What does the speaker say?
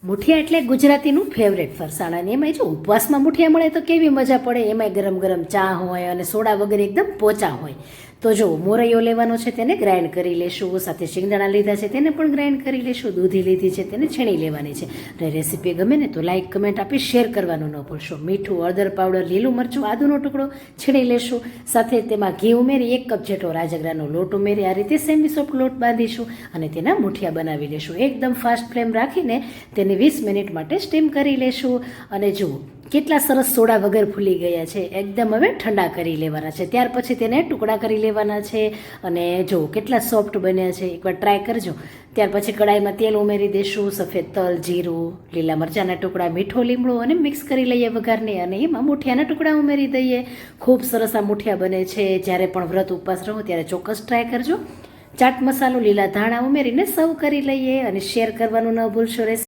મુઠિયા એટલે ગુજરાતીનું ફેવરેટ ફરસાણ અને એમાં જો ઉપવાસમાં મુઠિયા મળે તો કેવી મજા પડે. એમાંય ગરમ ગરમ ચા હોય અને સોડા વગર એકદમ પોચા હોય. તો જો મોરૈયો લેવાનો છે તેને ગ્રાઇન્ડ કરી લેશું, સાથે શિંગદાણા લીધા છે તેને પણ ગ્રાઇન્ડ કરી લેશું, દૂધી લીધી છે તેને છીણી લેવાની છે. અને રેસીપી ગમે ને તો લાઇક કમેન્ટ આપી શેર કરવાનું ન ભૂલશો. મીઠું, હળદર પાવડર, લીલું મરચું, આદુનો ટુકડો છીણી લેશું. સાથે તેમાં ઘી ઉમેરી 1 કપ જેટલો રાજગરાનો લોટ ઉમેરી આ રીતે સેમી સોફ્ટ લોટ બાંધીશું અને તેના મુઠિયા બનાવી લેશું. એકદમ ફાસ્ટ ફ્લેમ રાખીને તેને 20 મિનિટ માટે સ્ટીમ કરી લેશું. અને જુઓ કેટલા સરસ સોડા વગર ફૂલી ગયા છે. એકદમ હવે ઠંડા કરી લેવાના છે. ત્યાર પછી તેને ટુકડા કરી લેવાના છે અને જો કેટલા સોફ્ટ બન્યા છે. એકવાર ટ્રાય કરજો. ત્યાર પછી કડાઈમાં તેલ ઉમેરી દઈશું, સફેદ તલ, જીરું, લીલા મરચાંના ટુકડા, મીઠો લીમડો અને મિક્સ કરી લઈએ વઘારને અને એમાં મુઠિયાના ટુકડા ઉમેરી દઈએ. ખૂબ સરસ આ મુઠિયા બને છે. જ્યારે પણ વ્રત ઉપવાસ રહો ત્યારે ચોક્કસ ટ્રાય કરજો. ચાટ મસાલો, લીલા ધાણા ઉમેરીને સર્વ કરી લઈએ અને શેર કરવાનું ન ભૂલશો.